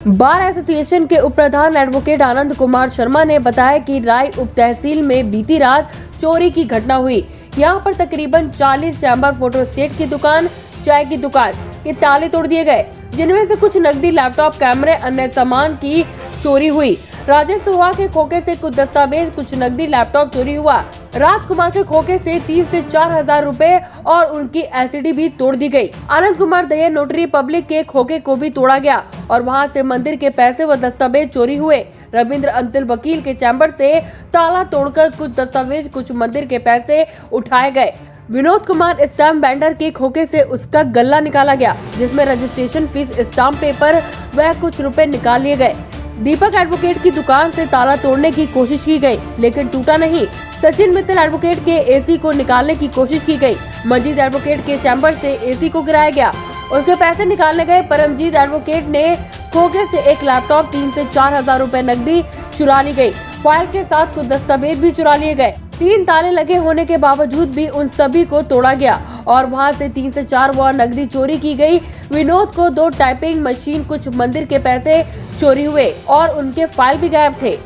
Bar association के उप प्रधान advocate Anand Kumar Sharma ने बताया कि राय उप तहसील में बीती रात चोरी की घटना हुई। यहां पर तकरीबन 40 चैम्बर फोटोस्टेट की दुकान, चाय की दुकान के ताले तोड़ दिए गए, जिनमें से कुछ नकदी, लैपटॉप, कैमरे, अन्य सामान की चोरी हुई। राजेश सुहा के खोखे से कुछ दस्तावेज, कुछ नकदी, लैपटॉप चोरी हुआ। राजकुमार के खोखे से 3 से 4 हजार रुपए और उनकी एलसीडी भी तोड़ दी गई। आनंद कुमार दया नोटरी पब्लिक के खोखे को भी तोड़ा गया और वहां से मंदिर के पैसे व दस्तावेज चोरी हुए। रविंद्र अंतिल वकील के चैम्बर से ताला तोड़कर कुछ दस्तावेज, कुछ मंदिर के पैसे उठाए गए। विनोद कुमार स्टाम्प वेंडर के खोखे से उसका गल्ला निकाला गया, जिसमें रजिस्ट्रेशन फीस, स्टाम्प पेपर व कुछ रुपए निकाल लिए गए। दीपक एडवोकेट की दुकान से ताला तोड़ने की कोशिश की गई, लेकिन टूटा नहीं। सचिन मित्तल एडवोकेट के एसी को निकालने की कोशिश की गई। मजीद एडवोकेट के चैम्बर से एसी को गिराया गया, उसके पैसे निकालने गए। परमजीत एडवोकेट ने खोखे से एक लैपटॉप, 3 से 4 हजार रुपए नकदी चुरा ली गई। फाइल के साथ कुछ दस्तावेज भी चुरा लिए गए। 3 ताले लगे होने के बावजूद भी उन सभी को तोड़ा गया और वहां से 3 से 4 वॉर नकदी चोरी की गई। विनोद को 2 टाइपिंग मशीन, कुछ मंदिर के पैसे चोरी हुए और उनके फाइल भी गायब थे।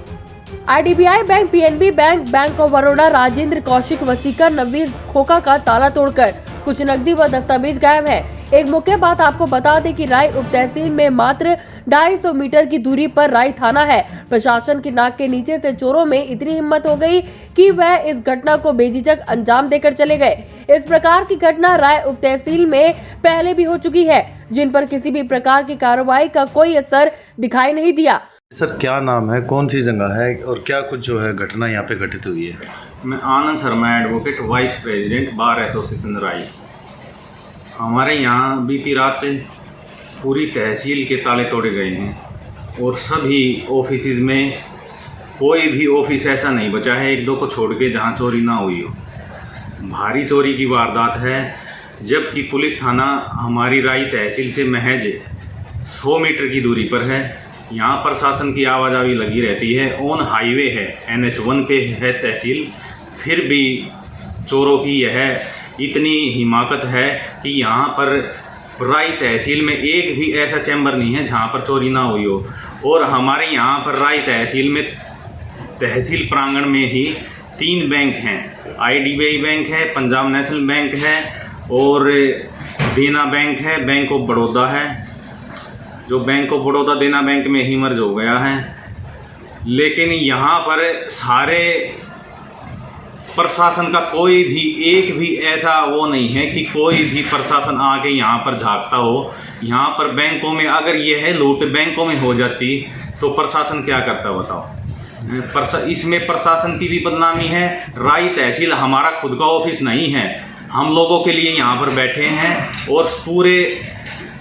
IDBI bank, PNB bank, bank of Baroda, Rajendra, Kaushik, Wasikar, नवीर खोखा का ताला तोड़कर कुछ नकदी व दस्तावेज गायब है। एक मुख्य बात आपको बता दें कि राय उप तहसील में मात्र 250 मीटर की दूरी पर राय थाना है। प्रशासन की नाक के नीचे से चोरों में इतनी हिम्मत हो गई कि वह इस घटना को बेझिझक अंजाम देकर चले गए। इस प्रकार की घटना राय उप तहसील में पहले भी हो चुकी है, जिन पर किसी भी प्रकार की कार्रवाई का कोई असर दिखाई नहीं दिया। सर, क्या नाम है, कौन सी जगह है और क्या कुछ जो है घटना यहाँ पे घटित हुई है? मैं Anand Sharma advocate, vice president bar association Rai. हमारे यहाँ बीती रात पूरी तहसील के ताले तोड़े गए हैं और सभी ऑफिस में कोई भी ऑफिस ऐसा नहीं बचा है, 1-2 को छोड़ के, जहाँ चोरी ना हुई हो। भारी चोरी की वारदात है, जबकि पुलिस थाना हमारी राय तहसील से महज 100 मीटर की दूरी पर है। यहाँ प्रशासन की आवाजाही लगी रहती है, ऑन हाईवे है, NH1 पे है तहसील, फिर भी चोरों की यह इतनी हिमाकत है कि यहाँ पर राय तहसील में एक भी ऐसा चैम्बर नहीं है जहाँ पर चोरी ना हुई हो। और हमारे यहाँ पर राय तहसील में, तहसील प्रांगण में ही 3 बैंक हैं। IDBI बैंक है, पंजाब नेशनल बैंक है और देना बैंक है, बैंक ऑफ बड़ौदा है। जो बैंक ऑफ बड़ौदा देना बैंक में ही मर्ज हो गया है। लेकिन यहाँ पर सारे प्रशासन का कोई भी एक भी ऐसा वो नहीं है कि कोई भी प्रशासन आके यहाँ पर झांकता हो। यहाँ पर बैंकों में अगर यह लूट बैंकों में हो जाती तो प्रशासन क्या करता बताओ। इसमें प्रशासन की भी बदनामी है। राय तहसील हमारा खुद का ऑफिस नहीं है, हम लोगों के लिए यहाँ पर बैठे हैं और पूरे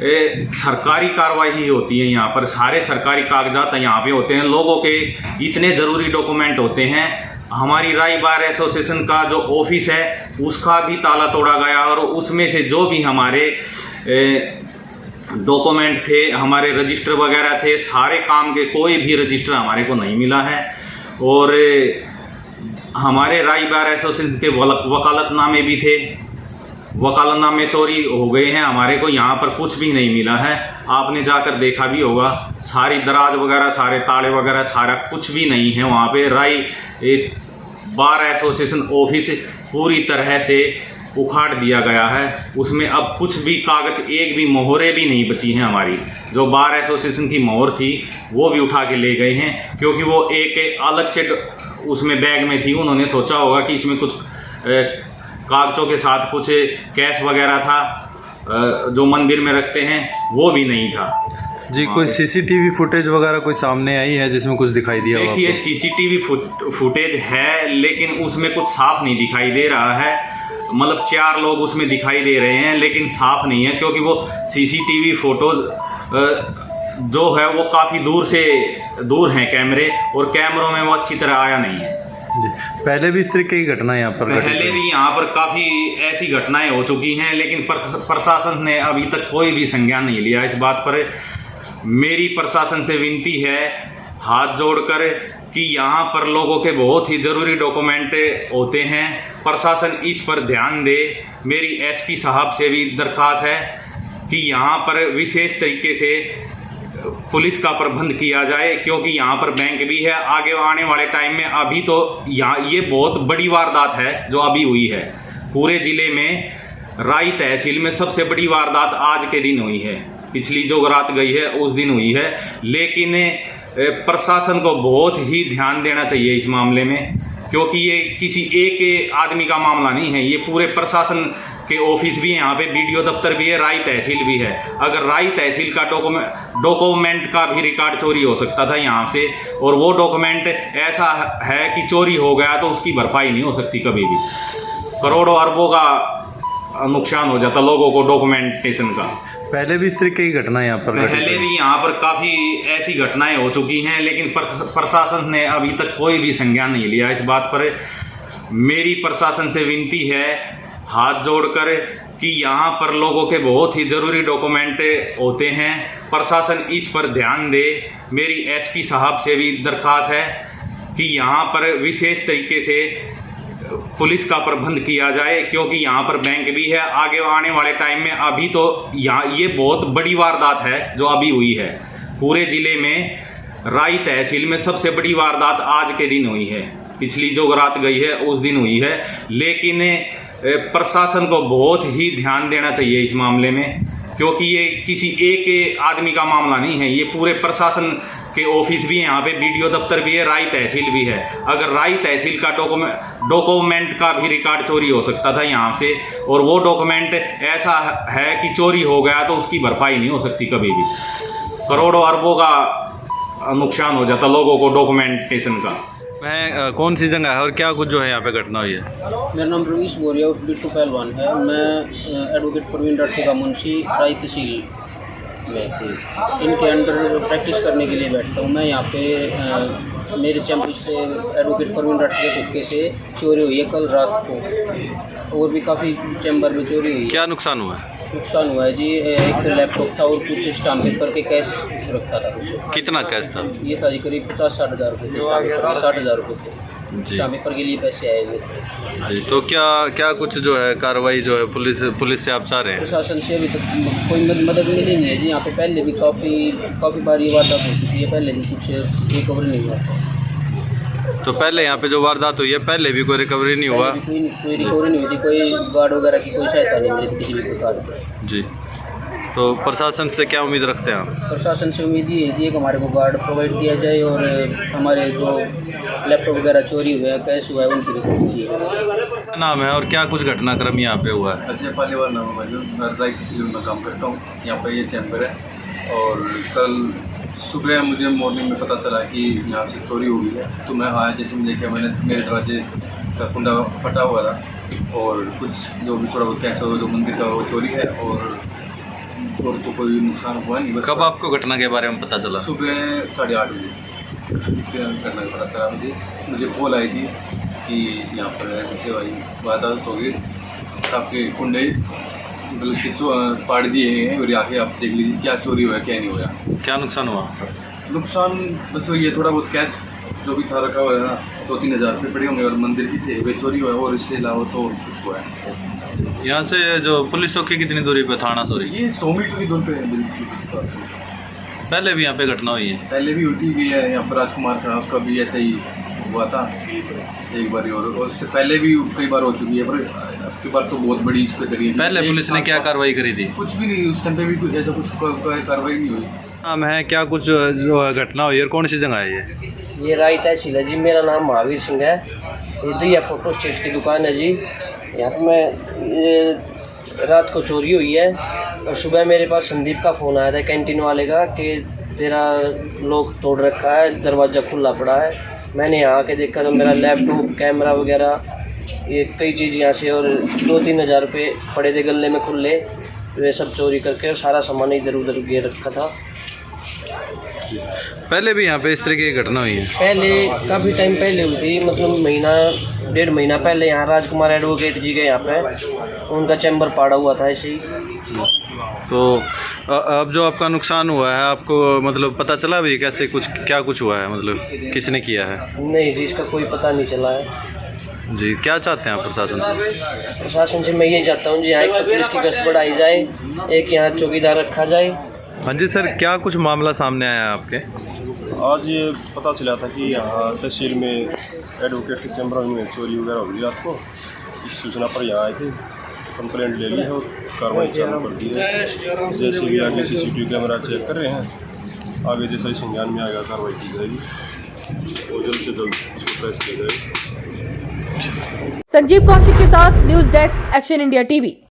सरकारी कार्रवाई होती है। यहाँ पर सारे सरकारी कागजात यहाँ पे होते हैं, लोगों के इतने ज़रूरी डॉक्यूमेंट होते हैं। हमारी राय बार एसोसिएशन का जो ऑफिस है उसका भी ताला तोड़ा गया और उसमें से जो भी हमारे डॉक्यूमेंट थे, हमारे रजिस्टर वगैरह थे, सारे काम के कोई भी रजिस्टर हमारे को नहीं मिला है। और हमारे राय बार एसोसिएशन के वकालतनामे भी थे, वकालतनामे चोरी हो गए हैं। हमारे को यहाँ पर कुछ भी नहीं मिला है, आपने जाकर देखा भी होगा। सारी दराज वगैरह, सारे ताले वगैरह, सारा कुछ भी नहीं है वहाँ पे। राय बार एसोसिएशन ऑफिस पूरी तरह से उखाड़ दिया गया है, उसमें अब कुछ भी कागज, एक भी मोहरें भी नहीं बची हैं। हमारी जो बार एसोसिएशन की मोहर थी वो भी उठा के ले गए हैं, क्योंकि वो एक अलग से उसमें बैग में थी। उन्होंने सोचा होगा कि इसमें कुछ कागजों के साथ कुछ कैश वगैरह था जो मंदिर में रखते हैं, वो भी नहीं था जी। कोई CCTV फुटेज वगैरह कोई सामने आई है जिसमें कुछ दिखाई दिया? देखिए, CCTV फुटेज है, लेकिन उसमें कुछ साफ नहीं दिखाई दे रहा है। मतलब 4 लोग उसमें दिखाई दे रहे हैं, लेकिन साफ नहीं है, क्योंकि वो CCTV फोटोज जो है वो काफ़ी दूर हैं कैमरे, और कैमरों में वो अच्छी तरह आया नहीं है जी। पहले भी इस तरीके की घटना यहाँ पर यहाँ पर काफ़ी ऐसी घटनाएं हो चुकी हैं, लेकिन प्रशासन ने अभी तक कोई भी संज्ञान नहीं लिया इस बात पर। मेरी प्रशासन से विनती है हाथ जोड़कर कि यहाँ पर लोगों के बहुत ही ज़रूरी डॉक्यूमेंट होते हैं, प्रशासन इस पर ध्यान दे। मेरी SP साहब से भी दरख्वास्त है कि यहाँ पर विशेष तरीके से पुलिस का प्रबंध किया जाए, क्योंकि यहाँ पर बैंक भी है। आगे आने वाले टाइम में अभी तो यहाँ ये बहुत बड़ी वारदात है जो अभी हुई है। पूरे ज़िले में राई तहसील में सबसे बड़ी वारदात आज के दिन हुई है। पिछली जो रात गई है उस दिन हुई है। लेकिन प्रशासन को बहुत ही ध्यान देना चाहिए इस मामले में, क्योंकि ये किसी एक आदमी का मामला नहीं है। ये पूरे प्रशासन के ऑफिस भी हैं, यहाँ पे बीडीओ दफ्तर भी है, राई तहसील भी है। अगर राई तहसील का डॉक्यूमेंट का भी रिकॉर्ड चोरी हो सकता था यहाँ से, और वो डॉक्यूमेंट ऐसा है कि चोरी हो गया तो उसकी भरपाई नहीं हो सकती कभी भी। करोड़ों अरबों का नुकसान हो जाता लोगों को डॉक्यूमेंटेशन का। पहले भी इस तरीके की घटना यहाँ पर पहले भी यहाँ पर काफ़ी ऐसी घटनाएं हो चुकी हैं, लेकिन प्रशासन ने अभी तक कोई भी संज्ञान नहीं लिया इस बात पर। मेरी प्रशासन से विनती है हाथ जोड़कर कि यहाँ पर लोगों के बहुत ही ज़रूरी डॉक्यूमेंट होते हैं, प्रशासन इस पर ध्यान दे। मेरी एसपी साहब से भी दरख्वास्त है कि यहाँ पर विशेष तरीके से पुलिस का प्रबंध किया जाए, क्योंकि यहाँ पर बैंक भी है। आगे आने वाले टाइम में अभी तो यहाँ ये बहुत बड़ी वारदात है जो अभी हुई है। पूरे ज़िले में राई तहसील में सबसे बड़ी वारदात आज के दिन हुई है। पिछली जो रात गई है उस दिन हुई है। लेकिन प्रशासन को बहुत ही ध्यान देना चाहिए इस मामले में, क्योंकि ये किसी एक आदमी का मामला नहीं है। ये पूरे प्रशासन के ऑफिस भी हैं, यहाँ पे बीडीओ दफ्तर भी है, राई तहसील भी है। अगर राई तहसील का डॉक्यूमेंट का भी रिकॉर्ड चोरी हो सकता था यहाँ से, और वो डॉक्यूमेंट ऐसा है कि चोरी हो गया तो उसकी भरपाई नहीं हो सकती कभी भी। करोड़ों अरबों का नुकसान हो जाता लोगों को डॉक्यूमेंटेशन का। मैं कौन सी जगह है और क्या कुछ जो है यहाँ पे घटना हुई है? मेरा नाम रवीश बोरिया बिट्टू पहलवान है। मैं एडवोकेट प्रवीण राठी का मुंशी राई तहसील में इनके अंडर प्रैक्टिस करने के लिए बैठता हूँ। मैं यहाँ पे मेरे चैम्बर से एडवोकेट प्रवीण राठी के हुक्के से चोरी हुई है कल रात को, और भी काफ़ी चैम्बर में चोरी हुई है। क्या नुकसान हुआ है? नुकसान हुआ है जी, एक तो लैपटॉप था और कुछ स्टाम्प पेपर के कैश रखा था। कुछ कितना कैश था? ये था जी करीब 50-60 हज़ार रुपये थे। स्टाम्प पेपर के 60 हज़ार रुपये थे। स्टाम्प पेपर के लिए पैसे आए हुए थे जी। तो क्या कुछ जो है कार्रवाई जो है पुलिस से आप चाह रहे हैं? प्रशासन से अभी तक कोई मदद मिली नहीं है जी। यहाँ पे पहले भी काफ़ी बार ये वारदात हो चुकी है, पहले भी कुछ रिकवर नहीं हुआ। तो पहले यहाँ पे जो वारदात हुई है पहले भी कोई रिकवरी नहीं हुआ? कोई रिकवरी नहीं हुई थी, कोई गार्ड वगैरह की कोई सहायता नहीं मिली थी किसी भी प्रकार की जी। तो प्रशासन से क्या उम्मीद रखते हैं आप? प्रशासन से उम्मीद ये है कि हमारे को गार्ड प्रोवाइड किया जाए, और हमारे जो लैपटॉप वगैरह चोरी हुए हैं, कैश हुआ है, उनकी रिपोर्ट की जाए। नाम है और क्या कुछ घटनाक्रम यहाँ पे हुआ है? अजय पालीवाल नाम है भाई, मैं राई तहसील में काम करता हूँ। यहाँ पर ये चैम्बर है, और कल सुबह मुझे मॉर्निंग में पता चला कि यहाँ से चोरी हो गई है। तो मैं आया, जैसे मुझे देखा, मैंने मेरे दरवाजे का कुंडा फटा हुआ था, और कुछ जो भी थोड़ा बहुत कैसा हो जो मंदिर का वो चोरी है, और तो कोई नुकसान हुआ नहीं। बस कब आपको घटना के बारे में पता चला? सुबह 8:30 बजे इसके घटना का पता चला मुझे कॉल आई थी कि यहाँ पर ऐसे भाई वारदात हो गई, आपके कुंडे मतलब कि पाड़ दिए हैं, और आके आप देख लीजिए क्या चोरी हुआ क्या नहीं हुआ। क्या नुकसान हुआ? नुकसान बस ये थोड़ा बहुत कैश जो भी था रखा हुआ है ना, 2-3 हज़ार रुपये पड़े होंगे, और मंदिर की थे वे चोरी हुआ है, और इसके अलावा तो कुछ हुआ है। यहाँ से जो पुलिस चौकी कितनी दूरी पे थाना सॉरी? ये 100 मीटर की दूर पे है बिल्कुल। पहले भी यहाँ पे घटना हुई है? पहले भी होती गई है। यहाँ पर राजकुमार था, उसका भी ऐसे ही हुआ था एक बार, और उससे पहले भी कई बार हो चुकी है, पर आपकी बार तो बहुत बड़ी इस पर करी है। पहले पुलिस ने क्या कार्रवाई करी थी? कुछ भी नहीं, उस टाइम पे भी कुछ ऐसा कुछ कार्रवाई नहीं हुई। नाम है क्या कुछ जो घटना हुई है और कौन सी जगह है ये? ये राई तहसील है जी। मेरा नाम महावीर सिंह है। इधर ही फोटो स्टेट की दुकान है जी। यहाँ पे मैं रात को चोरी हुई है, और सुबह मेरे पास संदीप का फ़ोन आया था कैंटीन वाले का कि तेरा लॉक तोड़ रखा है, दरवाज़ा खुला पड़ा है। मैंने यहाँ आके देखा तो मेरा लैपटॉप, कैमरा वगैरह, ये कई चीज़ यहाँ से, और 2-3 हज़ार रुपये पड़े थे गले में खुले, वे सब चोरी करके, और सारा सामान इधर उधर गिर रखा था। पहले भी यहाँ पे इस तरह की घटना हुई है? पहले काफ़ी टाइम पहले हुई थी, मतलब 1.5 महीना पहले यहाँ राजकुमार एडवोकेट जी के यहाँ पे उनका चैम्बर पाड़ा हुआ था ऐसे ही। तो अब जो आपका नुकसान हुआ है आपको मतलब पता चला भी कैसे क्या कुछ हुआ है, मतलब किसने किया है? नहीं जी, इसका कोई पता नहीं चला है जी। क्या चाहते हैं आप प्रशासन से? प्रशासन से मैं यही चाहता हूँ जी, यहाँ एक तो पुलिस की गश्त बढ़ाई जाए, एक यहाँ चौकीदार रखा जाए, हाँ जी सर, क्या कुछ मामला सामने आया है आपके? आज ये पता चला था कि यहाँ तहसील में एडवोकेट के चैम्बर में चोरी वगैरह हो गई रात को। इस सूचना पर यहाँ आए थे, कंप्लेंट ले ली है और कार्रवाई चालू कर दी है। जैसे भी आगे CCTV कैमरा चेक कर रहे हैं, आगे जैसा ही संज्ञान में आएगा कार्रवाई की जाएगी और जल्द से जल्द इसको ट्रेस किया जाएगा। संजीव कौशिक के साथ news desk, action India TV.